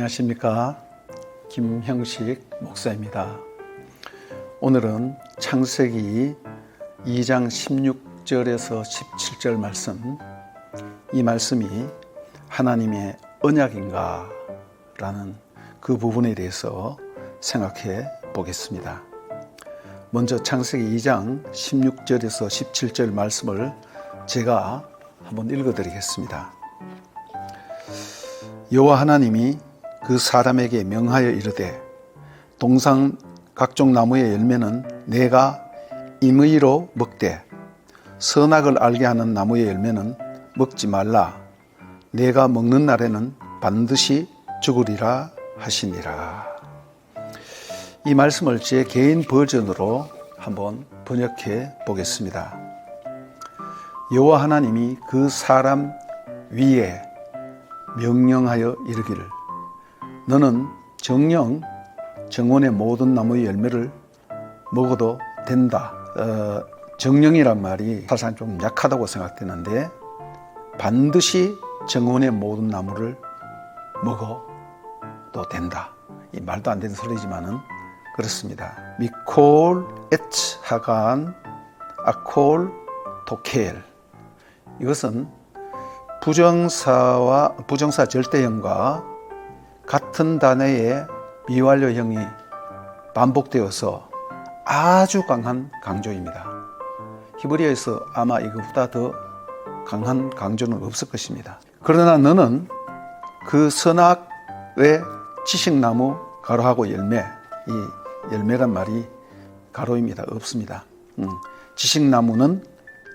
안녕하십니까. 김형식 목사입니다. 오늘은 창세기 2장 16절에서 17절 말씀, 이 말씀이 하나님의 언약인가 라는 그 부분에 대해서 생각해 보겠습니다. 먼저 창세기 2장 16절에서 17절 말씀을 제가 한번 읽어드리겠습니다. 여호와 하나님이 그 사람에게 명하여 이르되 동산 각종 나무의 열매는 내가 임의로 먹되 선악을 알게 하는 나무의 열매는 먹지 말라. 내가 먹는 날에는 반드시 죽으리라 하시니라. 이 말씀을 제 개인 버전으로 한번 번역해 보겠습니다. 여호와 하나님이 그 사람 위에 명령하여 이르기를 너는 정령 정원의 모든 나무의 열매를 먹어도 된다. 정령이란 말이 사실 좀 약하다고 생각되는데 반드시 정원의 모든 나무를 먹어도 된다. 이 말도 안 되는 소리지만은 그렇습니다. 미콜 에츠 하간 아콜 토켈. 이것은 부정사 절대형과 같은 단어의 미완료형이 반복되어서 아주 강한 강조입니다. 히브리어에서 아마 이것보다 더 강한 강조는 없을 것입니다. 그러나 너는 그 선악의 지식나무 가로하고 열매, 이 열매란 말이 가로입니다. 없습니다. 지식나무는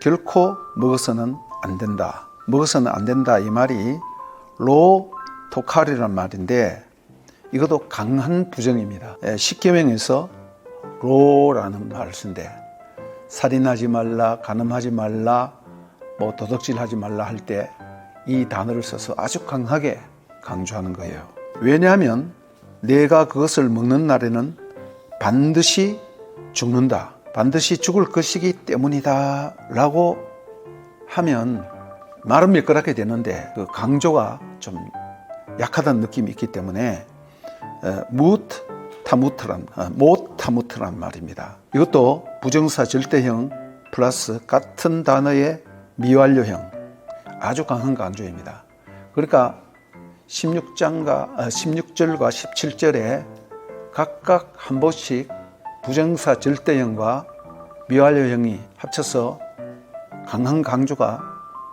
결코 먹어서는 안 된다. 먹어서는 안 된다 이 말이 로 토칼이란 말인데 이것도 강한 부정입니다. 십계명에서 로라는 말을 쓴데 살인하지 말라, 간음하지 말라, 도둑질하지 말라 할 때 이 단어를 써서 아주 강하게 강조하는 거예요. 왜냐하면 내가 그것을 먹는 날에는 반드시 죽는다, 반드시 죽을 것이기 때문이다 라고 하면 말은 매끄럽게 되는데 그 강조가 좀 약하다는 느낌이 있기 때문에 못 타무트란 말입니다. 이것도 부정사 절대형 플러스 같은 단어의 미완료형, 아주 강한 강조입니다. 그러니까 16절과 17절에 각각 한 번씩 부정사 절대형과 미완료형이 합쳐서 강한 강조가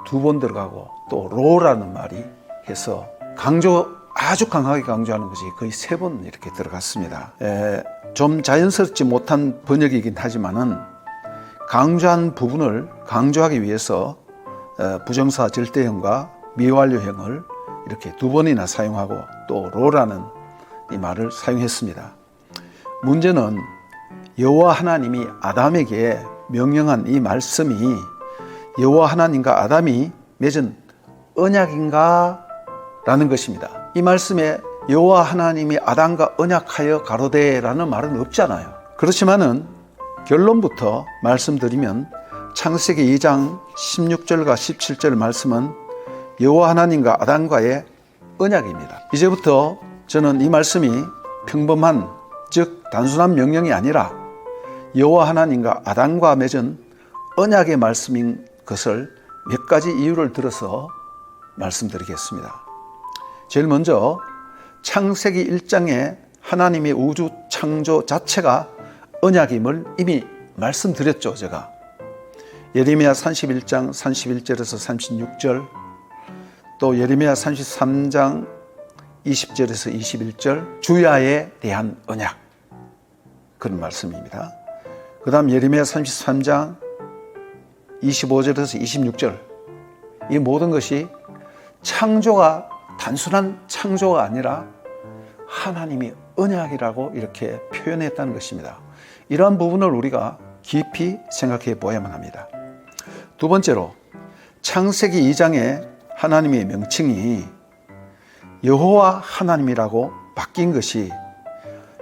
두 번 들어가고 또 로라는 말이 해서 아주 강하게 강조하는 것이 거의 3번 이렇게 들어갔습니다. 좀 자연스럽지 못한 번역이긴 하지만은 강조한 부분을 강조하기 위해서 부정사 절대형과 미완료형을 이렇게 2번이나 사용하고 또 로라는 이 말을 사용했습니다. 문제는 여호와 하나님이 아담에게 명령한 이 말씀이 여호와 하나님과 아담이 맺은 언약인가? 라는 것입니다. 이 말씀에 여호와 하나님이 아담과 언약하여 가로되라는 말은 없잖아요. 그렇지만은 결론부터 말씀드리면 창세기 2장 16절과 17절 말씀은 여호와 하나님과 아담과의 언약입니다. 이제부터 저는 이 말씀이 평범한, 즉 단순한 명령이 아니라 여호와 하나님과 아담과 맺은 언약의 말씀인 것을 몇 가지 이유를 들어서 말씀드리겠습니다. 제일 먼저 창세기 1장에 하나님의 우주 창조 자체가 언약임을 이미 말씀드렸죠. 제가 예레미야 31장 31절에서 36절, 또 예레미야 33장 20절에서 21절 주야에 대한 언약, 그런 말씀입니다. 그 다음 예레미야 33장 25절에서 26절, 이 모든 것이 창조가 단순한 창조가 아니라 하나님이 언약이라고 이렇게 표현했다는 것입니다. 이러한 부분을 우리가 깊이 생각해 보아야만 합니다. 두 번째로 창세기 2장에 하나님의 명칭이 여호와 하나님이라고 바뀐 것이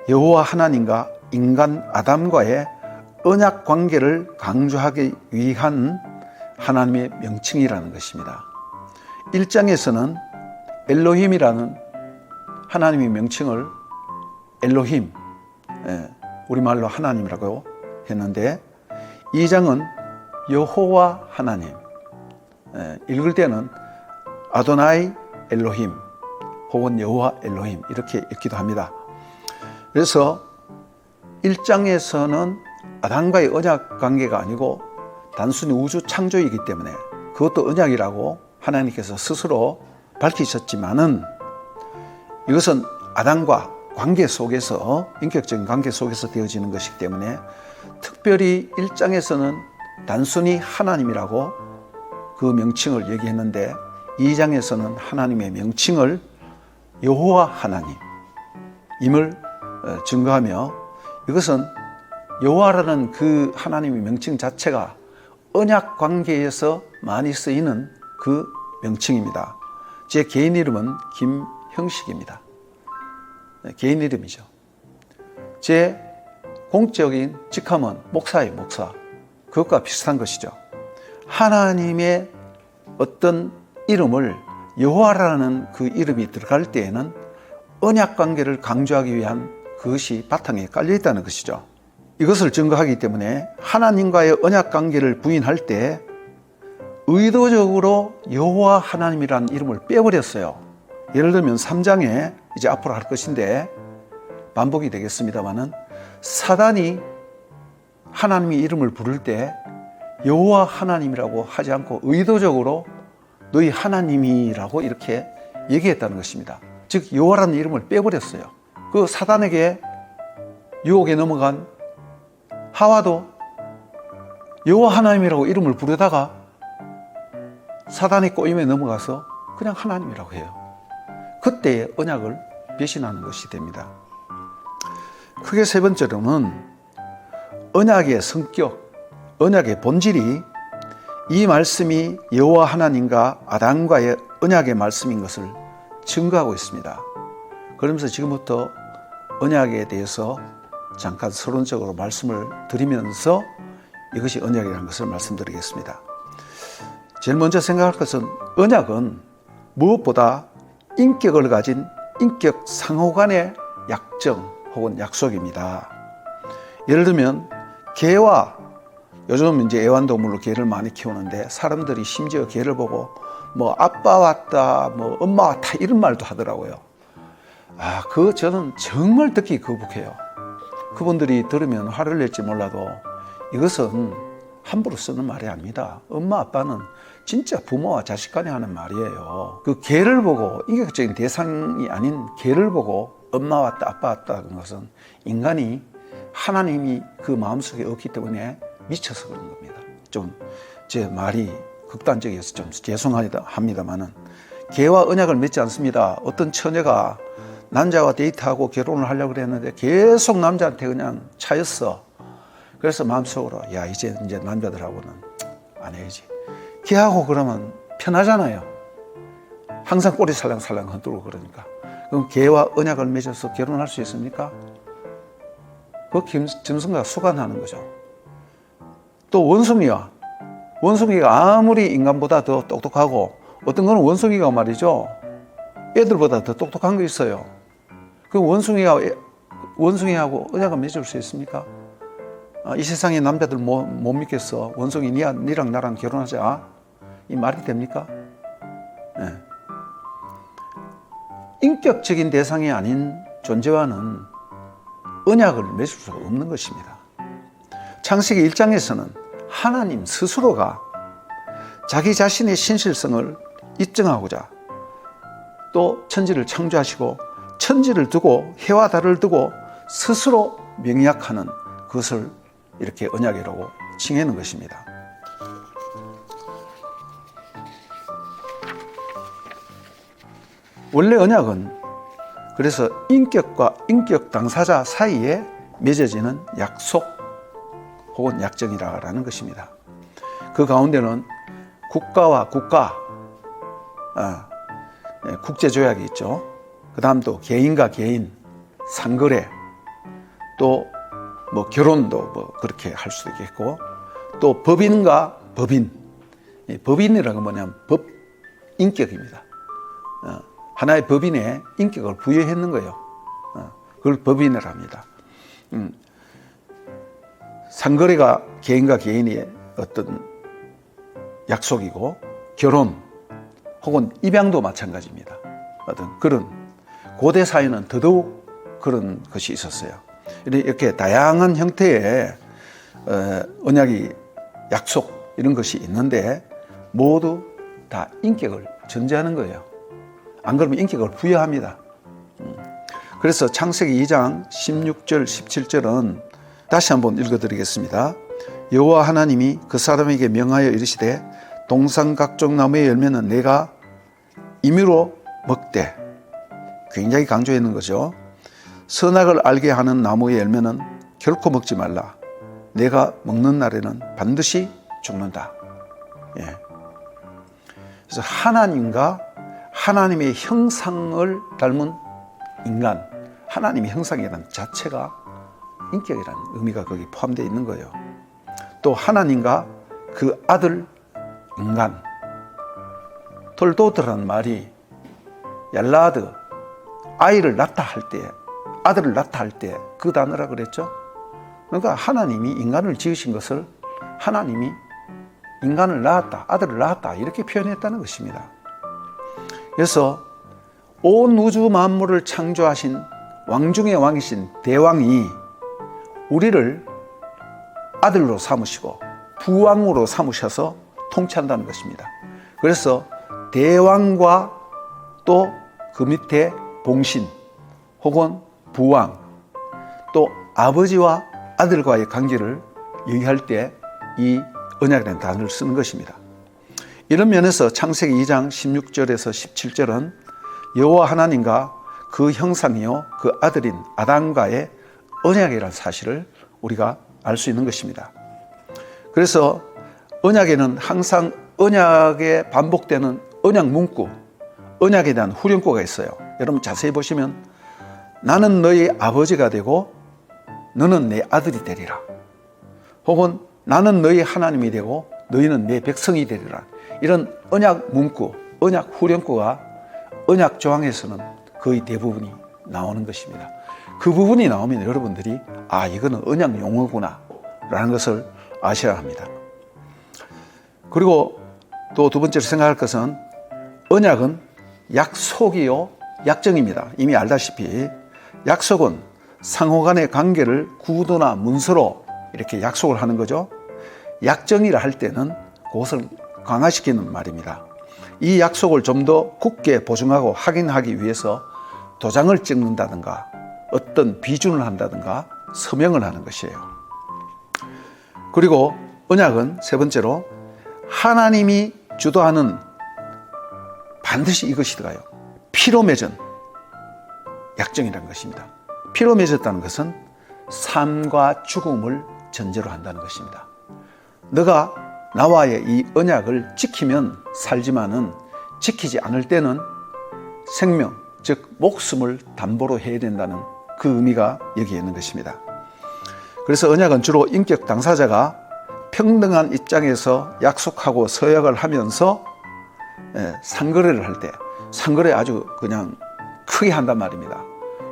여호와 하나님과 인간 아담과의 언약 관계를 강조하기 위한 하나님의 명칭이라는 것입니다. 1장에서는 엘로힘이라는 하나님의 명칭을 엘로힘, 우리말로 하나님이라고 했는데 2장은 여호와 하나님, 읽을 때는 아도나이 엘로힘 혹은 여호와 엘로힘 이렇게 읽기도 합니다. 그래서 1장에서는 아담과의 언약 관계가 아니고 단순히 우주 창조이기 때문에 그것도 언약이라고 하나님께서 스스로 밝히셨지만은 이것은 아담과 관계 속에서, 인격적인 관계 속에서 되어지는 것이기 때문에 특별히 1장에서는 단순히 하나님이라고 그 명칭을 얘기했는데 2장에서는 하나님의 명칭을 여호와 하나님임을 증거하며, 이것은 여호와라는 그 하나님의 명칭 자체가 언약 관계에서 많이 쓰이는 그 명칭입니다. 제 개인 이름은 김형식입니다. 개인 이름이죠. 제 공적인 직함은 목사예요, 목사. 그것과 비슷한 것이죠. 하나님의 어떤 이름을 여호와라는 그 이름이 들어갈 때에는 언약 관계를 강조하기 위한 그것이 바탕에 깔려 있다는 것이죠. 이것을 증거하기 때문에 하나님과의 언약 관계를 부인할 때 의도적으로 여호와 하나님이라는 이름을 빼버렸어요. 예를 들면 3장에 이제 앞으로 할 것인데 반복이 되겠습니다만은 사단이 하나님의 이름을 부를 때 여호와 하나님이라고 하지 않고 의도적으로 너희 하나님이라고 이렇게 얘기했다는 것입니다. 즉 여호와라는 이름을 빼버렸어요. 그 사단에게 유혹에 넘어간 하와도 여호와 하나님이라고 이름을 부르다가 사단의 꼬임에 넘어가서 그냥 하나님이라고 해요. 그때의 언약을 배신하는 것이 됩니다. 크게 세 번째로는 언약의 성격, 언약의 본질이 이 말씀이 여호와 하나님과 아담과의 언약의 말씀인 것을 증거하고 있습니다. 그러면서 지금부터 언약에 대해서 잠깐 서론적으로 말씀을 드리면서 이것이 언약이라는 것을 말씀드리겠습니다. 제일 먼저 생각할 것은 언약은 무엇보다 인격을 가진 인격 상호 간의 약정 혹은 약속입니다. 예를 들면 개와, 요즘 이제 애완동물로 개를 많이 키우는데 사람들이 심지어 개를 보고 뭐 아빠 왔다, 뭐 엄마 왔다 이런 말도 하더라고요. 저는 정말 듣기 거북해요. 그분들이 들으면 화를 낼지 몰라도 이것은 함부로 쓰는 말이 아닙니다. 엄마 아빠는 진짜 부모와 자식 간에 하는 말이에요. 그 개를 보고, 인격적인 대상이 아닌 개를 보고 엄마 왔다 아빠 왔다 하는 것은 인간이 하나님이 그 마음속에 없기 때문에 미쳐서 그런 겁니다. 좀 제 말이 극단적이어서 좀 죄송합니다만은 개와 언약을 맺지 않습니다. 어떤 처녀가 남자와 데이트하고 결혼을 하려고 그랬는데 계속 남자한테 그냥 차였어. 그래서 마음속으로 이제 남자들하고는 안 해야지. 걔하고 그러면 편하잖아요. 항상 꼬리 살랑살랑 흔들고 그러니까. 그럼 개와 언약을 맺어서 결혼할 수 있습니까? 그 짐승과 수간하는 거죠. 또 원숭이가 아무리 인간보다 더 똑똑하고 어떤 거는 원숭이가 말이죠. 애들보다 더 똑똑한 거 있어요. 그 원숭이하고 언약을 맺을 수 있습니까? 이 세상에 남자들 못 믿겠어. 원숭이 니랑 나랑 결혼하자. 이 말이 됩니까? 네. 인격적인 대상이 아닌 존재와는 언약을 맺을 수가 없는 것입니다. 창세기 1장에서는 하나님 스스로가 자기 자신의 신실성을 입증하고자 또 천지를 창조하시고 천지를 두고 해와 달을 두고 스스로 명약하는 그것을 이렇게 언약이라고 칭하는 것입니다. 원래 언약은 그래서 인격과 인격 당사자 사이에 맺어지는 약속 혹은 약정이라는 것입니다. 그 가운데는 국가와 국가, 국제조약이 있죠. 그 다음 또 개인과 개인, 상거래, 또 뭐 결혼도 뭐 그렇게 할 수도 있겠고, 또 법인과 법인. 법인이라는 건 뭐냐면 법 인격입니다. 하나의 법인에 인격을 부여했는 거예요. 그걸 법인이라 합니다. 상거래가 개인과 개인의 어떤 약속이고, 결혼 혹은 입양도 마찬가지입니다. 어떤 그런 고대 사회는 더더욱 그런 것이 있었어요. 이렇게 다양한 형태의 언약이, 약속 이런 것이 있는데 모두 다 인격을 전제하는 거예요. 안 그러면 인격을 부여합니다. 그래서 창세기 2장 16절 17절은 다시 한번 읽어드리겠습니다. 여호와 하나님이 그 사람에게 명하여 이르시되 동산 각종 나무의 열매는 내가 임의로 먹되, 굉장히 강조했는 거죠. 선악을 알게 하는 나무의 열매는 결코 먹지 말라. 내가 먹는 날에는 반드시 죽는다. 예. 그래서 하나님과 하나님의 형상을 닮은 인간, 하나님의 형상이라는 자체가 인격이라는 의미가 거기 포함되어 있는 거예요. 또 하나님과 그 아들 인간, 톨도드라는 말이 얄라드, 아이를 낳다 할 때, 아들을 낳다 할 때 그 단어라 그랬죠. 그러니까 하나님이 인간을 지으신 것을 하나님이 인간을 낳았다, 아들을 낳았다 이렇게 표현했다는 것입니다. 그래서 온 우주 만물을 창조하신 왕 중의 왕이신 대왕이 우리를 아들로 삼으시고 부왕으로 삼으셔서 통치한다는 것입니다. 그래서 대왕과 또 그 밑에 봉신 혹은 부왕, 또 아버지와 아들과의 관계를 얘기할 때 이 언약이라는 단어를 쓰는 것입니다. 이런 면에서 창세기 2장 16절에서 17절은 여호와 하나님과 그 형상이요 그 아들인 아담과의 언약이라는 사실을 우리가 알 수 있는 것입니다. 그래서 언약에는 항상 언약에 반복되는 언약 문구, 언약에 대한 후렴구가 있어요. 여러분 자세히 보시면 나는 너희 아버지가 되고 너는 내 아들이 되리라. 혹은 나는 너희 하나님이 되고 너희는 내 백성이 되리라. 이런 언약 문구, 언약 후렴구가 언약 조항에서는 거의 대부분이 나오는 것입니다. 그 부분이 나오면 여러분들이 이거는 언약 용어구나 라는 것을 아셔야 합니다. 그리고 또 두 번째로 생각할 것은 언약은 약속이요 약정입니다. 이미 알다시피 약속은 상호간의 관계를 구두나 문서로 이렇게 약속을 하는 거죠. 약정이라 할 때는 그것을 강화시키는 말입니다. 이 약속을 좀 더 굳게 보증하고 확인하기 위해서 도장을 찍는다든가 어떤 비준을 한다든가 서명을 하는 것이에요. 그리고 언약은 세 번째로 하나님이 주도하는 반드시 이것이 들어가요. 피로 맺은 약정이라는 것입니다. 피로 맺었다는 것은 삶과 죽음을 전제로 한다는 것입니다. 너가 나와의 이 언약을 지키면 살지만은 지키지 않을 때는 생명, 즉 목숨을 담보로 해야 된다는 그 의미가 여기에 있는 것입니다. 그래서 언약은 주로 인격 당사자가 평등한 입장에서 약속하고 서약을 하면서 상거래를 할 때, 상거래 아주 그냥 크게 한단 말입니다.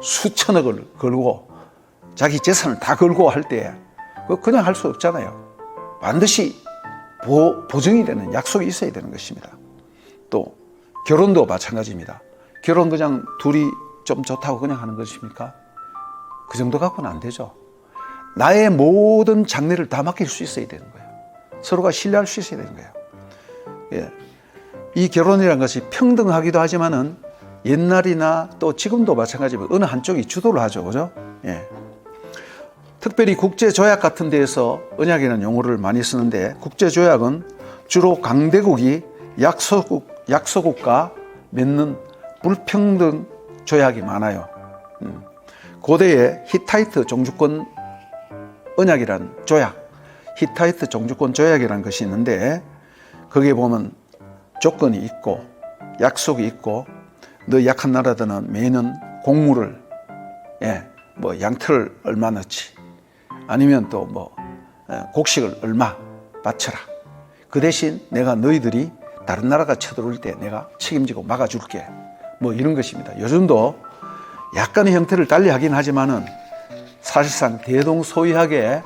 수천억을 걸고 자기 재산을 다 걸고 할 때 그냥 할 수 없잖아요. 반드시 보증이 되는 약속이 있어야 되는 것입니다. 또 결혼도 마찬가지입니다. 결혼 그냥 둘이 좀 좋다고 그냥 하는 것입니까? 그 정도 갖고는 안 되죠. 나의 모든 장래를 다 맡길 수 있어야 되는 거예요. 서로가 신뢰할 수 있어야 되는 거예요. 예. 이 결혼이라는 것이 평등하기도 하지만은 옛날이나 또 지금도 마찬가지로 어느 한쪽이 주도를 하죠. 그죠? 예. 특별히 국제조약 같은 데에서 언약이라는 용어를 많이 쓰는데 국제조약은 주로 강대국이 약소국과 맺는 불평등 조약이 많아요. 고대에 히타이트 종주권 언약이라는 조약, 히타이트 종주권 조약이라는 것이 있는데 거기에 보면 조건이 있고 약속이 있고 너 약한 나라들은 매년 곡물을 양털을 얼마 넣지 아니면 또 곡식을 얼마 바쳐라. 그 대신 내가 너희들이 다른 나라가 쳐들어올 때 내가 책임지고 막아줄게. 뭐 이런 것입니다. 요즘도 약간의 형태를 달리하긴 하지만은 사실상 대동소이하게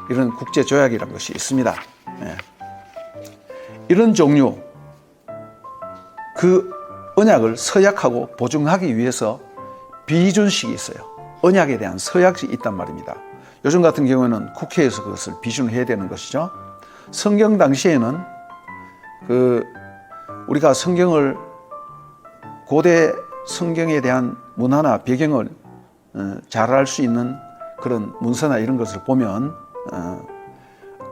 이런 국제조약이라는 것이 있습니다. 예. 이런 종류 그 언약을 서약하고 보증하기 위해서 비준식이 있어요. 언약에 대한 서약이 있단 말입니다. 요즘 같은 경우에는 국회에서 그것을 비준을 해야 되는 것이죠. 성경 당시에는 우리가 성경을 고대 성경에 대한 문화나 배경을 잘 알 수 있는 그런 문서나 이런 것을 보면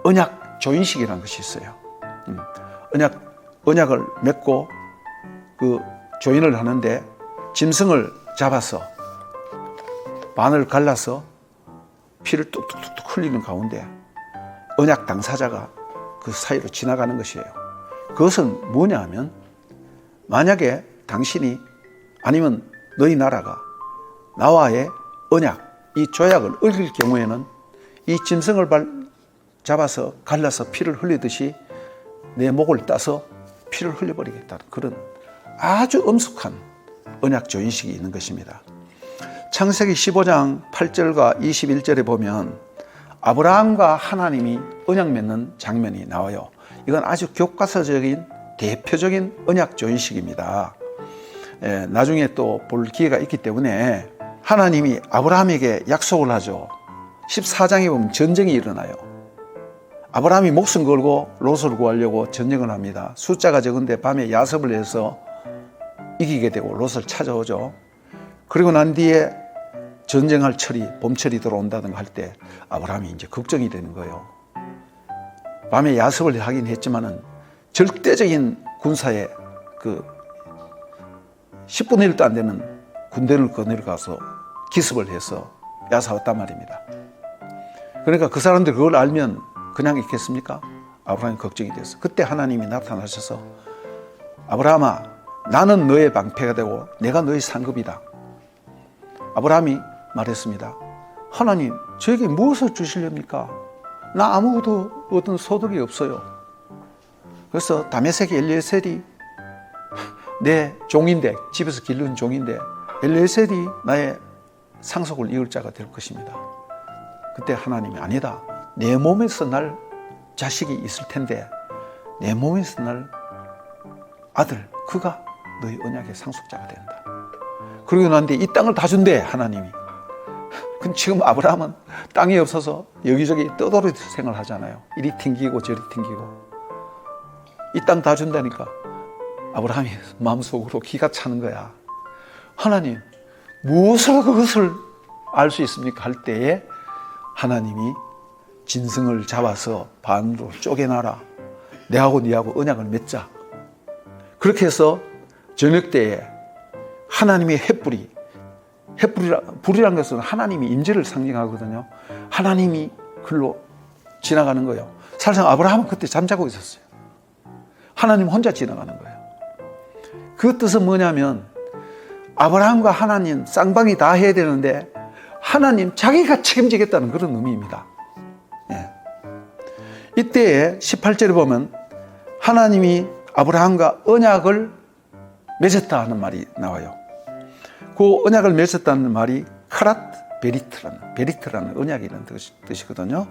언약 조인식이라는 것이 있어요. 언약을 맺고 그 조인을 하는데 짐승을 잡아서 반을 갈라서 피를 뚝뚝뚝 흘리는 가운데 언약 당사자가 그 사이로 지나가는 것이에요. 그것은 뭐냐 하면 만약에 당신이 아니면 너희 나라가 나와의 언약, 이 조약을 어길 경우에는 이 짐승을 잡아서 갈라서 피를 흘리듯이 내 목을 따서 피를 흘려버리겠다는 그런 아주 엄숙한 언약 조인식이 있는 것입니다. 창세기 15장 8절과 21절에 보면 아브라함과 하나님이 언약 맺는 장면이 나와요. 이건 아주 교과서적인 대표적인 언약 조인식입니다. 나중에 또 볼 기회가 있기 때문에 하나님이 아브라함에게 약속을 하죠. 14장에 보면 전쟁이 일어나요. 아브라함이 목숨 걸고 롯을 구하려고 전쟁을 합니다. 숫자가 적은데 밤에 야섭을 해서 이기게 되고 롯을 찾아오죠. 그리고 난 뒤에 전쟁할 철이 봄철이 들어온다든가 할 때 아브라함이 이제 걱정이 되는 거예요. 밤에 야섭을 하긴 했지만은 절대적인 군사의 10분의 1도 안 되는 군대를 거느려가서 기습을 해서 야사왔단 말입니다. 그러니까 그 사람들이 그걸 알면 그냥 있겠습니까? 아브라함이 걱정이 됐어. 그때 하나님이 나타나셔서 아브라함아, 나는 너의 방패가 되고 내가 너의 상급이다. 아브라함이 말했습니다. 하나님, 저에게 무엇을 주시렵니까? 나 아무것도 얻은 소득이 없어요. 그래서 다메섹 엘리에셀이 내 종인데, 집에서 기른 종인데 엘리에셀이 나의 상속을 이을 자가 될 것입니다. 그때 하나님이 아니다. 내 몸에서 날 자식이 있을 텐데 내 몸에서 날 아들, 그가 너희 언약의 상속자가 된다. 그러고 난뒤 이 땅을 다 준대, 하나님이. 근데 지금 아브라함은 땅이 없어서 여기저기 떠돌이 생활을 하잖아요. 이리 튕기고 저리 튕기고. 이 땅 다 준다니까 아브라함이 마음속으로 기가 차는 거야. 하나님, 무엇으로 그것을 알 수 있습니까? 할 때에 하나님이 짐승을 잡아서 반으로 쪼개놔라. 내하고 네하고 언약을 맺자. 그렇게 해서 저녁 때에 하나님의 불이란 것은 하나님이 임재를 상징하거든요. 하나님이 글로 지나가는 거예요. 사실상 아브라함은 그때 잠자고 있었어요. 하나님 혼자 지나가는 거예요. 그 뜻은 뭐냐면 아브라함과 하나님 쌍방이 다 해야 되는데 하나님 자기가 책임지겠다는 그런 의미입니다. 예. 이때에 18절에 보면 하나님이 아브라함과 언약을 맺었다 하는 말이 나와요. 그 언약을 맺었다는 말이 베리트라는 언약이라는 뜻이거든요.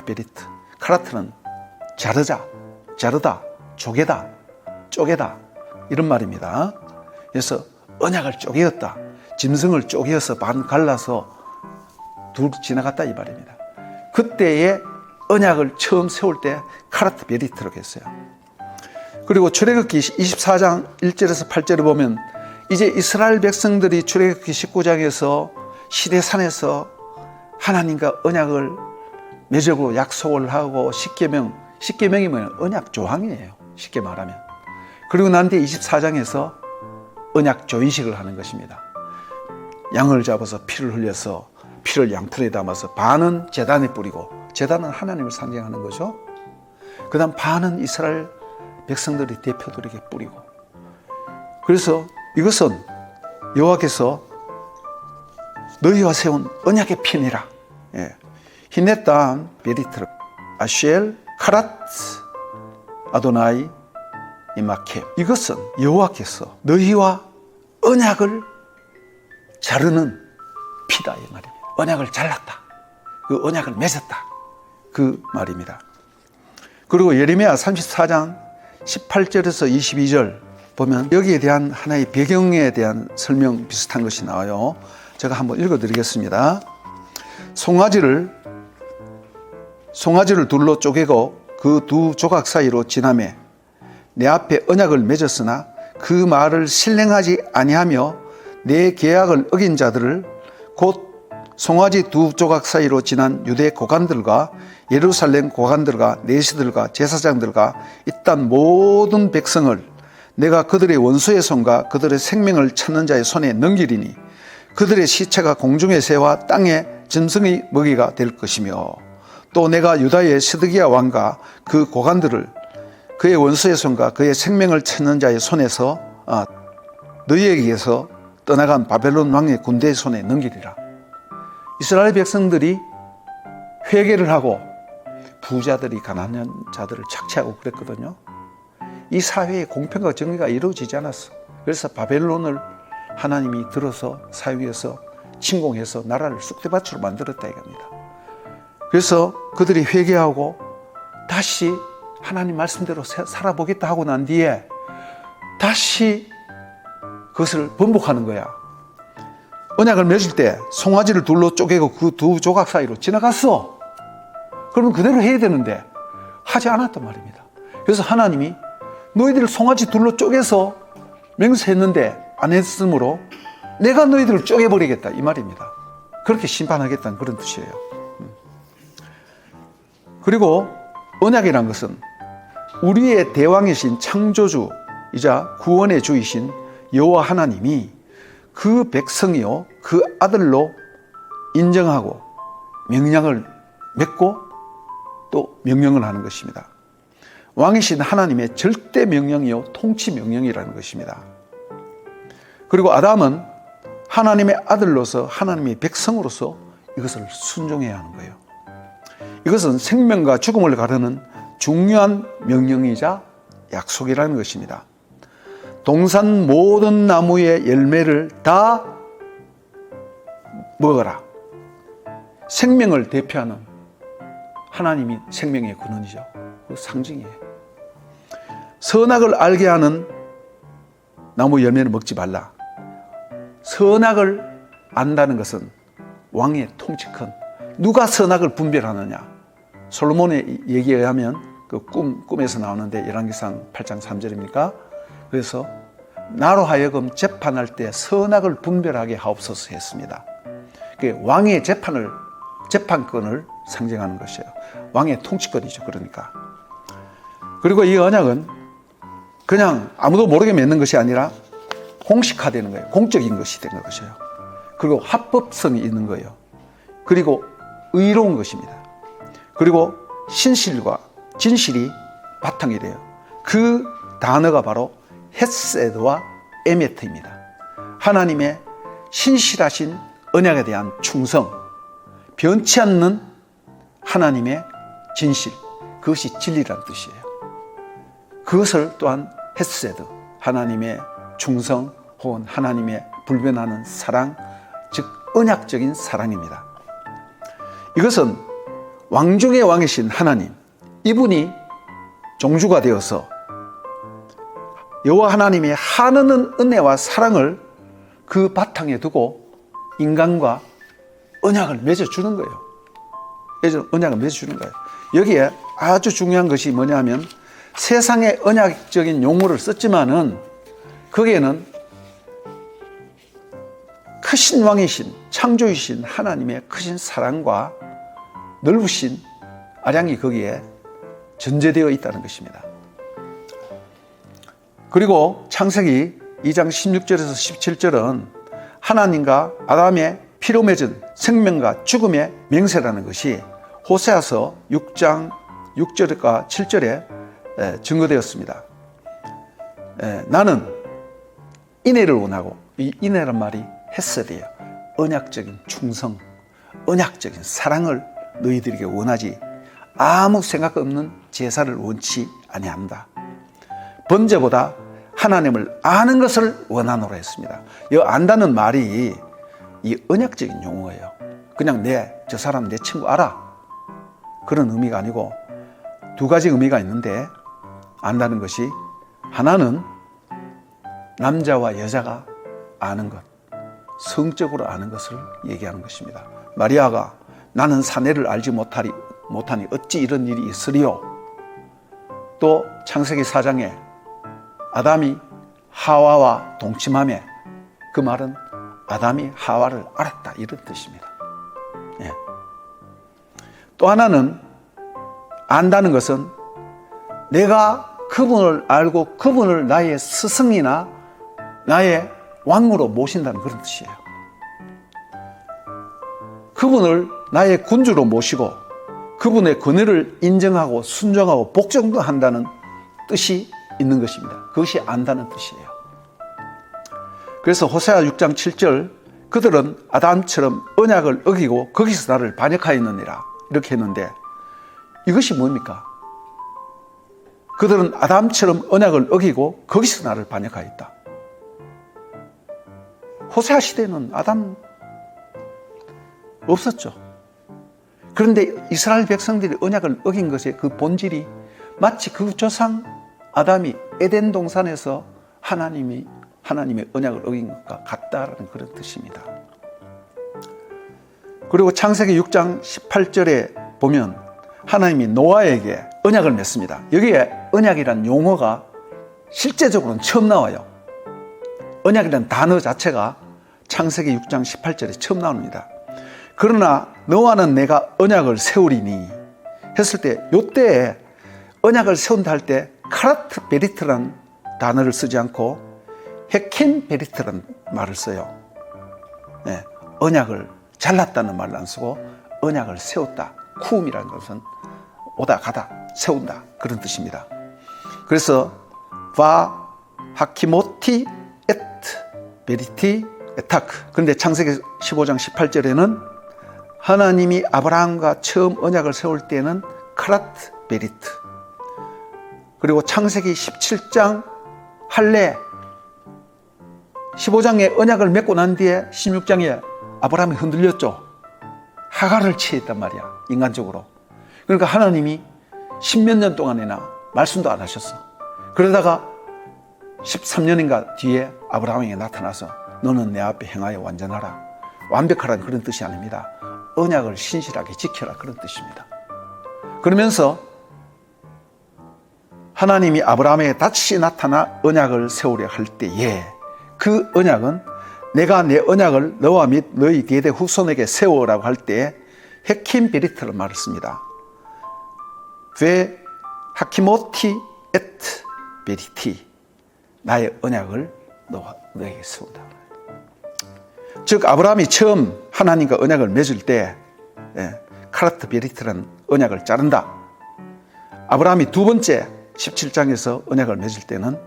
베리트. 카라트는 자르다, 쪼개다 이런 말입니다. 그래서 언약을 쪼개었다. 짐승을 쪼개어서 반 갈라서 둘 지나갔다 이 말입니다. 그때의 언약을 처음 세울 때 베리트라고 했어요. 그리고 출애굽기 24장 1절에서 8절을 보면 이제 이스라엘 백성들이 출애굽기 19장에서 시내산에서 하나님과 언약을 맺고 약속을 하고 십계명이 뭐냐? 언약 조항이에요. 쉽게 말하면. 그리고 난 뒤에 24장에서 언약 조인식을 하는 것입니다. 양을 잡아서 피를 흘려서 피를 양푼에 담아서 반은 제단에 뿌리고, 제단은 하나님을 상징하는 거죠. 그 다음 반은 이스라엘 백성들이 대표들에게 뿌리고. 그래서 이것은 여호와께서 너희와 세운 언약의 피니라. 히넷단 베리트르 아쉘 카라트 아도나이 이마케. 이것은 여호와께서 너희와 언약을 자르는 피다 이 말입니다. 언약을 잘랐다. 그 언약을 맺었다. 그 말입니다. 그리고 예레미야 34장 18절에서 22절 보면 여기에 대한 하나의 배경에 대한 설명 비슷한 것이 나와요. 제가 한번 읽어드리겠습니다. 송아지를 둘로 쪼개고 그 두 조각 사이로 지나매 내 앞에 언약을 맺었으나 그 말을 실행하지 아니하며 내 계약을 어긴 자들을 곧 송아지 두 조각 사이로 지난 유대 고관들과 예루살렘 고관들과 내시들과 제사장들과 이딴 모든 백성을 내가 그들의 원수의 손과 그들의 생명을 찾는 자의 손에 넘기리니 그들의 시체가 공중의 새와 땅의 짐승의 먹이가 될 것이며 또 내가 유다의 시드기야 왕과 그 고관들을 그의 원수의 손과 그의 생명을 찾는 자의 손에서 너희에게서 떠나간 바벨론 왕의 군대의 손에 넘기리라. 이스라엘 백성들이 회개를 하고 부자들이 가난한 자들을 착취하고 그랬거든요. 이 사회에 공평과 정의가 이루어지지 않았어. 그래서 바벨론을 하나님이 들어서 사위에서 침공해서 나라를 쑥대밭으로 만들었다 이겁니다. 그래서 그들이 회개하고 다시 하나님 말씀대로 살아보겠다 하고 난 뒤에 다시 그것을 번복하는 거야. 언약을 맺을 때 송아지를 둘로 쪼개고 그 두 조각 사이로 지나갔어. 그러면 그대로 해야 되는데 하지 않았단 말입니다. 그래서 하나님이 너희들을 송아지 둘로 쪼개서 맹세했는데 안 했으므로 내가 너희들을 쪼개버리겠다 이 말입니다. 그렇게 심판하겠다는 그런 뜻이에요. 그리고 언약이란 것은 우리의 대왕이신 창조주이자 구원의 주이신 여호와 하나님이 그 백성이요 그 아들로 인정하고 명령을 맺고 또 명령을 하는 것입니다. 왕이신 하나님의 절대 명령이요 통치 명령이라는 것입니다. 그리고 아담은 하나님의 아들로서 하나님의 백성으로서 이것을 순종해야 하는 거예요. 이것은 생명과 죽음을 가르는 중요한 명령이자 약속이라는 것입니다. 동산 모든 나무의 열매를 다 먹어라. 생명을 대표하는 하나님이 생명의 근원이죠. 그 상징이에요. 선악을 알게 하는 나무 열매는 먹지 말라. 선악을 안다는 것은 왕의 통치권. 누가 선악을 분별하느냐? 솔로몬의 얘기에 의하면 그 꿈에서 나오는데 열왕기상 8장 3절입니까? 그래서 나로 하여금 재판할 때 선악을 분별하게 하옵소서 했습니다. 그게 왕의 재판권을 상징하는 것이에요. 왕의 통치권이죠. 그러니까. 그리고 이 언약은 그냥 아무도 모르게 맺는 것이 아니라 공식화되는 거예요. 공적인 것이 된 것이에요. 그리고 합법성이 있는 거예요. 그리고 의로운 것입니다. 그리고 신실과 진실이 바탕이 돼요. 그 단어가 바로 헤세드와 에메트입니다. 하나님의 신실하신 언약에 대한 충성, 변치 않는 하나님의 진실, 그것이 진리란 뜻이에요. 그것을 또한 헤세드, 하나님의 충성 혹은 하나님의 불변하는 사랑, 즉 언약적인 사랑입니다. 이것은 왕 중의 왕이신 하나님, 이분이 종주가 되어서 여호와 하나님의 한없는 은혜와 사랑을 그 바탕에 두고 인간과 언약을 맺어주는 거예요. 언약을 맺어주는 거예요. 여기에 아주 중요한 것이 뭐냐면 세상의 언약적인 용어를 썼지만은 거기에는 크신 왕이신 창조이신 하나님의 크신 사랑과 넓으신 아량이 거기에 전제되어 있다는 것입니다. 그리고 창세기 2장 16절에서 17절은 하나님과 아담의 피로 맺은 생명과 죽음의 맹세라는 것이 호세아서 6장 6절과 7절에 증거되었습니다. 나는 인애를 원하고, 이 인애란 말이 헤세드예요. 언약적인 충성, 언약적인 사랑을 너희들에게 원하지 아무 생각 없는 제사를 원치 아니한다. 번제보다 하나님을 아는 것을 원하노라 했습니다. 이 안다는 말이 이 언약적인 용어예요. 그냥 저 사람 내 친구 알아, 그런 의미가 아니고 두 가지 의미가 있는데, 안다는 것이 하나는 남자와 여자가 아는 것, 성적으로 아는 것을 얘기하는 것입니다. 마리아가 나는 사내를 알지 못하니 어찌 이런 일이 있으리요. 또 창세기 4장에 아담이 하와와 동침하며, 그 말은 아담이 하와를 알았다, 이런 뜻입니다. 예. 또 하나는 안다는 것은 내가 그분을 알고 그분을 나의 스승이나 나의 왕으로 모신다는 그런 뜻이에요. 그분을 나의 군주로 모시고 그분의 권위를 인정하고 순종하고 복종도 한다는 뜻이 있는 것입니다. 그것이 안다는 뜻이에요. 그래서 호세아 6장 7절, 그들은 아담처럼 언약을 어기고 거기서 나를 반역하였느니라, 이렇게 했는데, 이것이 뭡니까? 그들은 아담처럼 언약을 어기고 거기서 나를 반역하였다. 호세아 시대에는 아담 없었죠. 그런데 이스라엘 백성들이 언약을 어긴 것의 그 본질이 마치 그 조상 아담이 에덴 동산에서 하나님의 언약을 어긴 것과 같다라는 그런 뜻입니다. 그리고 창세기 6장 18절에 보면 하나님이 노아에게 언약을 맺습니다. 여기에 언약이란 용어가 실제적으로는 처음 나와요. 언약이라는 단어 자체가 창세기 6장 18절에 처음 나옵니다. 그러나 너와는 내가 언약을 세우리니 했을 때, 이때에 언약을 세운다 할 때 카라트 베리트라는 단어를 쓰지 않고 헤킨 베리트라는 말을 써요. 네, 언약을 잘랐다는 말을 안 쓰고 언약을 세웠다. 쿠움이라는 것은 오다 가다 세운다, 그런 뜻입니다. 그래서 바 하키모티 에트 베리티 에타크. 그런데 창세기 15장 18절에는 하나님이 아브라함과 처음 언약을 세울 때는 카라트 베리트, 그리고 창세기 17장 할례, 15장에 언약을 맺고 난 뒤에 16장에 아브라함이 흔들렸죠. 하갈을 취했단 말이야, 인간적으로. 그러니까 하나님이 10몇 년 동안이나 말씀도 안 하셨어. 그러다가 13년인가 뒤에 아브라함에게 나타나서 너는 내 앞에 행하여 완전하라, 완벽하라는 그런 뜻이 아닙니다. 언약을 신실하게 지켜라, 그런 뜻입니다. 그러면서 하나님이 아브라함에게 다시 나타나 언약을 세우려 할 때에 그 언약은 내가 내 언약을 너와 및 너희 대대 후손에게 세우라고 할 때 헤킴 베리트를 말을 씁니다. 베 하키모티 에트 베리티, 나의 언약을 너에게 세운다. 즉 아브라함이 처음 하나님과 언약을 맺을 때 카라트 베리트라는 언약을 자른다. 아브라함이 두 번째 17장에서 언약을 맺을 때는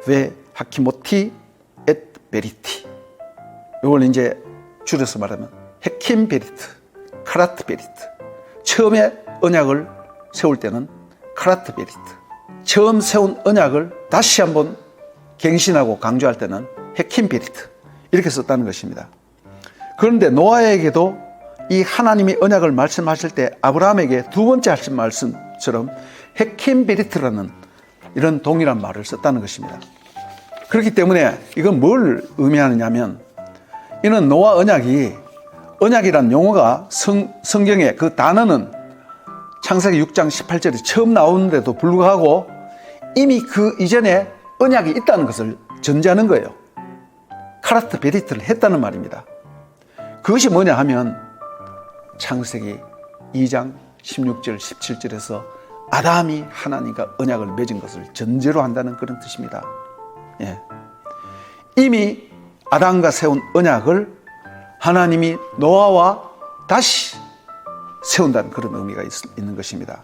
베 하키모티 엣 베리티, 이걸 이제 줄여서 말하면 헤킴 베리트, 카라트 베리트. 처음에 언약을 세울 때는 카라트 베리트, 처음 세운 언약을 다시 한번 갱신하고 강조할 때는 헤킴 베리트, 이렇게 썼다는 것입니다. 그런데 노아에게도 이 하나님이 언약을 말씀하실 때 아브라함에게 두 번째 하신 말씀처럼 헤킴 베리트라는 이런 동일한 말을 썼다는 것입니다. 그렇기 때문에 이건 뭘 의미하느냐면, 이는 노아 언약이란 용어가 성경에 그 단어는 창세기 6장 18절에 처음 나오는데도 불구하고 이미 그 이전에 언약이 있다는 것을 전제하는 거예요. 카라트 베리트를 했다는 말입니다. 그것이 뭐냐 하면 창세기 2장 16절 17절에서 아담이 하나님과 언약을 맺은 것을 전제로 한다는 그런 뜻입니다. 예. 이미 아담과 세운 언약을 하나님이 노아와 다시 세운다는 그런 의미가 있는 것입니다.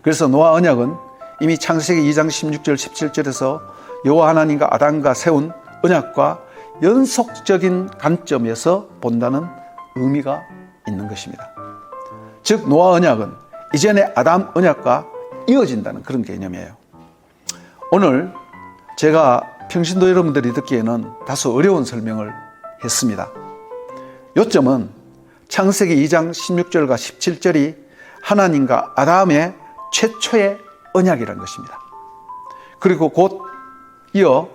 그래서 노아 언약은 이미 창세기 2장 16절 17절에서 여호와 하나님과 아담과 세운 언약과 연속적인 관점에서 본다는 의미가 있는 것입니다. 즉 노아 언약은 이전의 아담 언약과 이어진다는 그런 개념이에요. 오늘 제가 평신도 여러분들이 듣기에는 다소 어려운 설명을 했습니다. 요점은 창세기 2장 16절과 17절이 하나님과 아담의 최초의 언약이라는 것입니다. 그리고 곧 이어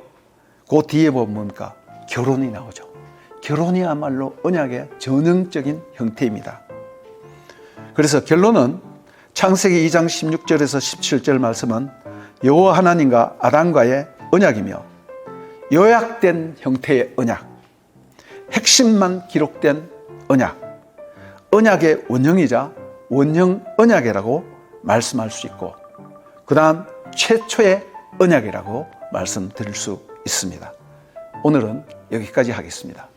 그 뒤에 보면 뭡니까? 결혼이 나오죠. 결혼이야말로 언약의 전형적인 형태입니다. 그래서 결론은 창세기 2장 16절에서 17절 말씀은 여호와 하나님과 아담과의 언약이며 요약된 형태의 언약, 핵심만 기록된 언약, 언약의 원형이자 원형 언약이라고 말씀할 수 있고, 그 다음 최초의 언약이라고 말씀드릴 수 있습니다. 오늘은 여기까지 하겠습니다.